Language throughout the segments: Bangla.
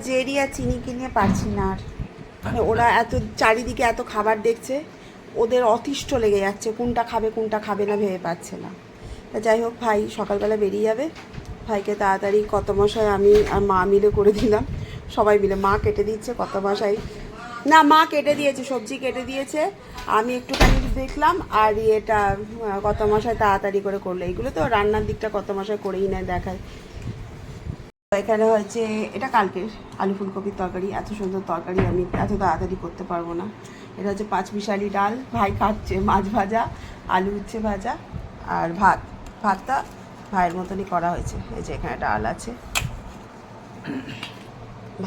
জেরি আর চিনিকে নিয়ে পারছি না আর, মানে ওরা এত চারিদিকে এত খাবার দেখছে, ওদের অতিষ্ঠ লেগে যাচ্ছে, কোনটা খাবে না ভেবে পাচ্ছে না। তা যাই হোক, ভাই সকালবেলা বেরিয়ে যাবে, ভাইকে তাড়াতাড়ি কত মশাই আমি আর মা মিলে করে দিলাম, সবাই মিলে। মা কেটে দিচ্ছে কত মশাই, না মা কেটে দিয়েছে, সবজি কেটে দিয়েছে, আমি একটুখানি দেখলাম, আর এটা কত মশাই তাড়াতাড়ি করে করলো। এইগুলো তো রান্নার দিকটা কত মশাই করেই নেয়, দেখায়। এখানে হয়েছে এটা কালকের আলু ফুলকপির তরকারি, এত সুন্দর তরকারি আমি এত তাড়াতাড়ি করতে পারবো না। এটা হচ্ছে পাঁচমিশালি ডাল, ভাই খাচ্ছে, মাছ ভাজা, আলু উচ্ছে ভাজা, আর ভাতটা ভাইয়ের মতনই করা হয়েছে। এই যে এখানে ডাল আছে,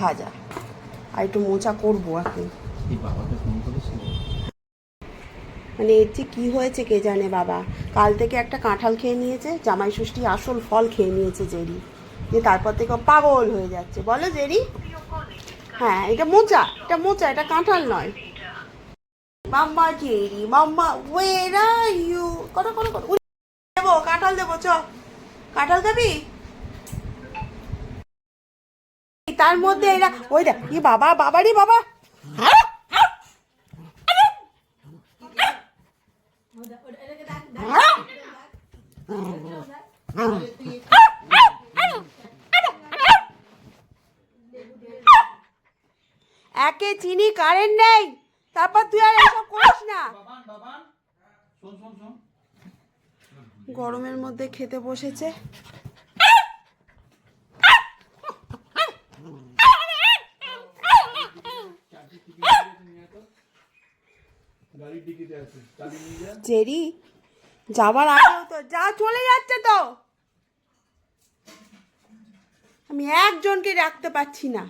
ভাজা, আর একটু মোচা করবো এখন। মানে এর যে কী হয়েছে কে জানে বাবা, কাল থেকে একটা কাঁঠাল খেয়ে নিয়েছে, জামাই ষষ্ঠী আসল ফল খেয়ে নিয়েছে জেরি, যে তারপর থেকে পাগল হয়ে যাচ্ছে। বলো জেরি? হ্যাঁ, এটা মোচা, এটা কাঁঠাল নয়। মাম্মা জেরি, মাম্মা ওয়ের আর ইউ, করো দেবো, কাঁঠাল দেবো, চ কাঁঠাল খাবি? তার মধ্যে এরা ওই দেখ, কি বাবা, বাবারি বাবা, একে চিনি, কারেন্ট নেই, তারপর তুই আর এসব করিস না। গরমের মধ্যে খেতে বসেছে। জেরি যাবার আগেও তো যা চলে যাচ্ছে তো, আমি একজনকে রাখতে পারছি না,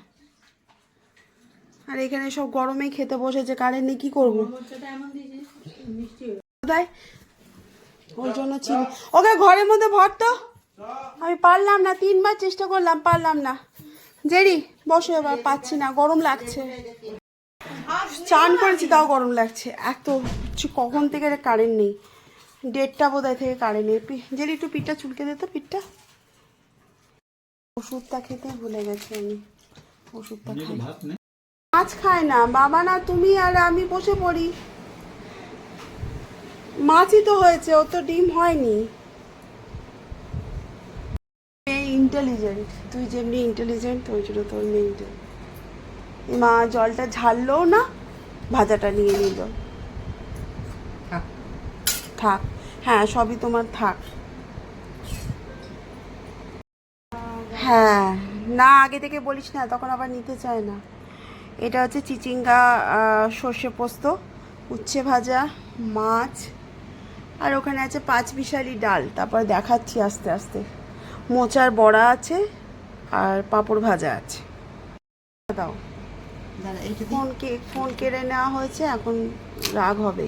আর এখানে সব গরমে খেতে বসেছে, কারেন্ট নেই, কি করবো? ওই জন্য চিনি, ওকে ঘরের মধ্যে ভর তো। আমি পারলাম না, 3বার চেষ্টা করলাম, পারলাম না। জেরি বসো এবার, পাচ্ছি না, গরম লাগছে, চান করেছি তাও গরম লাগছে এত। কখন থেকে কারেন্ট নেই, 1:30 বোধহয় থেকে কারেন্ট নেই। জেরি একটু পিঠটা চুলকে দে তো, পিঠটা। ওষুধটা খেতে ভুলে গেছি আমি, ওষুধটা খাই। মাছ খায় না বাবা, না তুমি আর আমি বসে পড়ি, মাছই তো হয়েছে, ও তো ডিম হয়নি। ইন্টেলিজেন্ট, তুই যেমনি ইন্টেলিজেন্ট ওই জন্য তোর মেয়ে। মা জলটা ঝাড়লেও না, ভাজাটা নিয়ে নিল। থাক, হ্যাঁ সবই তোমার থাক। হ্যাঁ, না আগে থেকে বলিস না, তখন আবার নিতে চায় না। এটা হচ্ছে চিচিঙ্গা সর্ষে পোস্ত, উচ্ছে ভাজা, মাছ, আর ওখানে আছে পাঁচমিশালি ডাল। তারপর দেখাচ্ছি আস্তে আস্তে, মোচার বড়া আছে, আর পাঁপড় ভাজা আছে। দাও, ফোন কেড়ে নেওয়া হয়েছে, এখন রাগ হবে।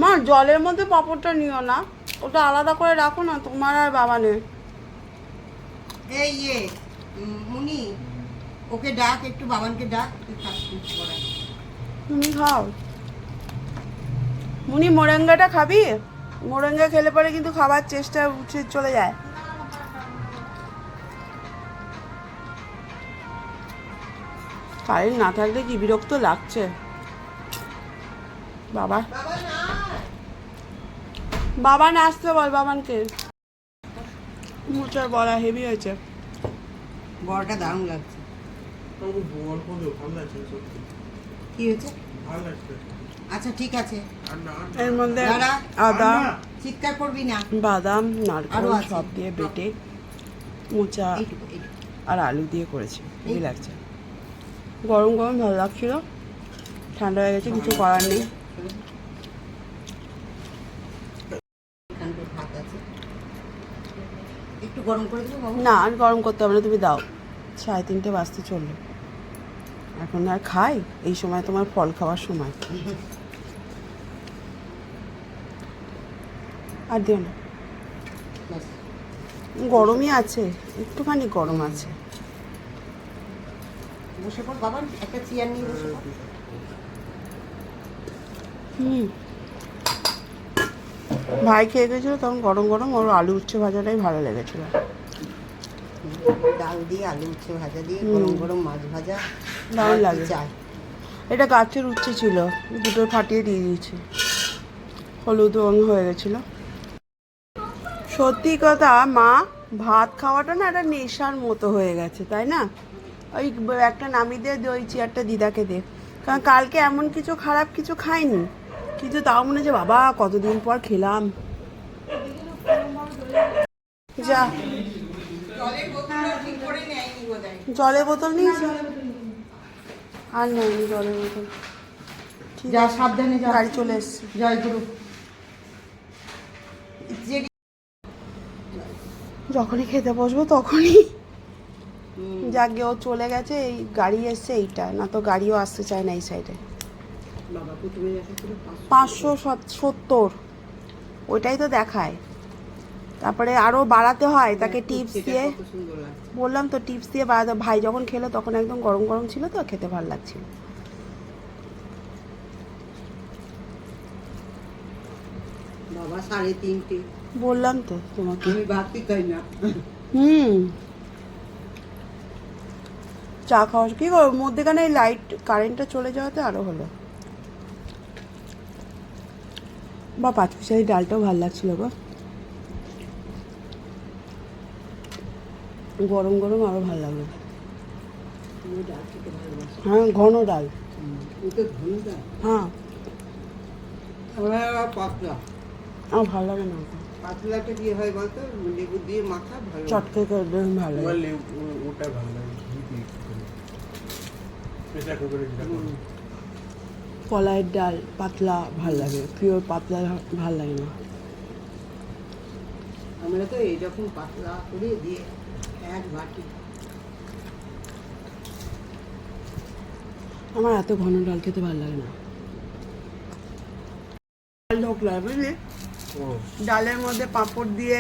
মা জলের মধ্যে পাঁপড়টা নিও না, ওটা আলাদা করে রাখো না, তোমার আর বাবানে। মুনি ওকে ডাক, একটু বাবানকে ডাক, তুমি খাও। মুনি মোরেঙ্গাটা খাবি? মোরেঙ্গা খেলে পরে কিন্তু খাবার চেষ্টা উঠে চলে যায়। কারেন্ট না থাকলে কি বিরক্ত লাগছে বাবা। বাবা না আসতে বল বাবানকে। মোচার বড়া হেভি হয়েছে, বড়টা দারুণ লাগছে। কি হয়েছে? আচ্ছা ঠিক আছে, এর মধ্যে আদা, চিৎকার করবি না, বাদাম, নারকেল সব দিয়ে বেটে মোচা আর আলু দিয়ে করেছি, হেভি লাগছে। গরম গরম ভালো লাগছিল, ঠান্ডা হয়ে গেছে, কিছু করার নেই। একটু গরম করে দেবো বাবু? না আর গরম করতে হবে না, তুমি দাও। 3:30 বাজতে চললো, এখন আর খাই? এই সময় তোমার ফল খাওয়ার সময়। আর দিও না, গরমই আছে, একটুখানি গরম আছে। বসে পড় বাবা, একটা চেয়ার নিয়ে বসে পড়। ভাই খেয়ে গেছিলো তখন গরম গরম, ওর আলু উচ্ছে ভাজাটাই ভালো লেগেছিল। ডাল দিয়ে আলু উচ্ছে ভাজা দিয়ে গরম গরম মাছ ভাজা দারুণ লাগে। চাই। এটা গাছের উচ্ছে ছিল, দুটো ফাটিয়ে দিয়ে দিয়েছি, হলুদ রঙ হয়ে গেছিলো। সত্যি কথা মা, ভাত খাওয়াটা না একটা নেশার মতো হয়ে গেছে, তাই না? ওই একটা নামিয়ে দিয়ে ওই চেয়ারটা দিদাকে দে, কারণ কালকে এমন কিছু খারাপ কিছু খাইনি, কিন্তু তাও মনে হচ্ছে বাবা কতদিন পর খেলাম। যা জলের বোতল নিয়েছি, আর নেয়নি জলের বোতল। ঠিক যা আছে, সাবধানে যা, গাড়ি চলে এসছে। জয় গুরু। যখনই খেতে বসবো তখনই যাকে ও চলে গেছে, এই গাড়ি এসছে এইটা, না তো গাড়িও আসতে চায় না এই সাইডে। 570 ওইটাই তো দেখায়, তারপরে আরও বাড়াতে হয় তাকে টিপস দিয়ে, বললাম তো টিপস দিয়ে বাড়াতে। ভাই যখন খেলো তখন একদম গরম গরম ছিল তো, খেতে ভালো লাগছিল। বাবা 3:30, বললাম তো তোমাকে। আমি ভাতই খাই না। চা খাওয়া কি করো মধ্যেখানে লাইট কারেন্টটা চলে যাওয়াতে আরো হলো। বা পাঁচমিশালি ডালটাও ভালো লাগছিল গো, গরম গরম আরো ভালো লাগলো। ডাল খেতে ভালোবাসি। হ্যাঁ ঘন ডাল। ওটা ঘন ডাল। হ্যাঁ আমার পাতলা। আমার ভালো লাগে না ওটা। পাতলাটা কি হয় বলতো, লেবু দিয়ে মাখা ভালো। চটকে করে ভালো লাগে। ওটা ভালো লাগে, প্রেসার কুকারে যেটা করে। কলাইয়ের ডাল পাতলা ভাল লাগে, পিওর পাতলা ভাল লাগে না। আমরা তো এইরকম পাতলা করে দিয়ে এক বাটি। আমার এত ঘন ডাল খেতে ভালো লাগে না। ডাল ঢোকলা বুঝলি, ও ডালের মধ্যে পাঁপড় দিয়ে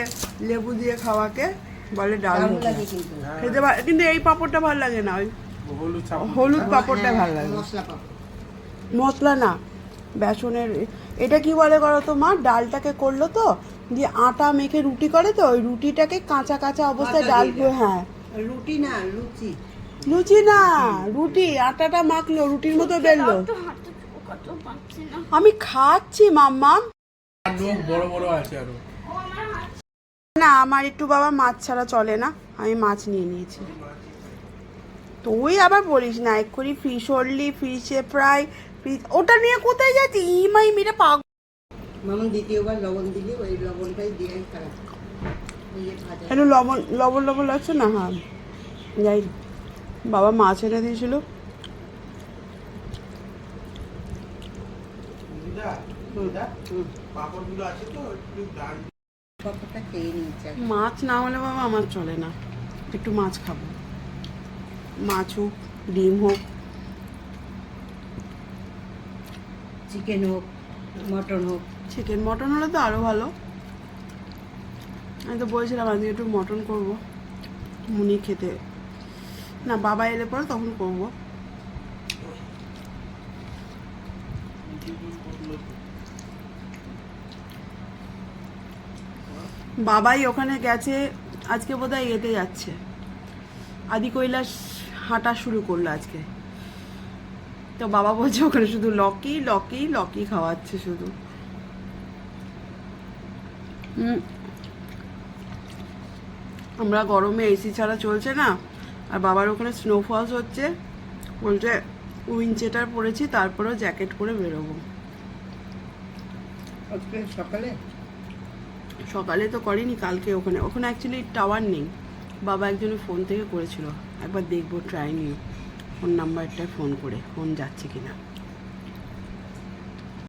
লেবু দিয়ে খাওয়াকে বলে ডাল দারুণ ঢোকলা। লাগে কিন্তু। খেতে কিন্তু এই পাঁপড়টা ভালো লাগে না, ওই হলুদ চাপ হলুদ পাঁপড়টা ভালো লাগে। মশলা পাপড়। মশলা না, বেসনের। এটা কি বলে করো তো মা, ডালটাকে করলো তো দিয়ে আটা মেখে রুটি করে তো, ওই রুটিটাকে কাঁচা কাঁচা অবস্থায় আটা ডাল দিয়ে দাও। হ্যাঁ রুটি না, লুচি। লুচি না, রুটি। আটাটা মাখলো, রুটির মতো বেললো। আমি খাচ্ছি মাম্মা। লোক বড় বড় আছে আরো। না আমার একটু বাবা মাছ ছাড়া চলে না, আমি মাছ নিয়ে নিয়েছি। তুই আবার বলিস না, এক্ষুনি ফিশ অনলি, ফিশে ফ্রাই, ফিশ, ওটা নিয়ে কোথায় যাচ্ছি? ইমাই মেরে পাগ। মামন দ্বিতীয়বার লবণ দিলে ওই লবণটাই দিয়ে খারাপ। একটু লবণ লবণ লবণ লাগছে না? হ্যাঁ যাই, বাবা মাছ এনে দিয়েছিল। পাপড়গুলো আছে তো একটু ডাল। পাপড়টা খেয়ে নিচ্ছে। মাছ না হলে বাবা আমার চলে না, একটু মাছ খাবো, মাছ হোক ডিম হোক। চিকেন হোক, মটন হোক। চিকেন মটন হলে তো আরও ভালো। আমি তো বলছিলাম আজকে একটু মটন করবো, মুনি খেতে না, বাবা এলে পরে তখন করবো। বাবাই ওখানে গেছে আজকে, বোধহয় এতে যাচ্ছে, আদি কৈলাস হাঁটা শুরু করলো আজকে। তো বাবা বলছে ওখানে শুধু লকি লকি লকি খাওয়াচ্ছে শুধু। আমরা গরমে এসি ছাড়া চলছে না, আর বাবার ওখানে স্নোফলস হচ্ছে, বলছে উইন্ডচেটার পরেছি তারপরেও জ্যাকেট পরে বেরোবো। আজকে সকালে সকালে তো করিনি, কালকে ওখানে ওখানে অ্যাকচুয়ালি টাওয়ার নেই। বাবা একজনের ফোন থেকে করেছিল, একবার দেখবো ট্রাই নিয়ে ফোন নাম্বারটায় ফোন করে ফোন যাচ্ছে কিনা।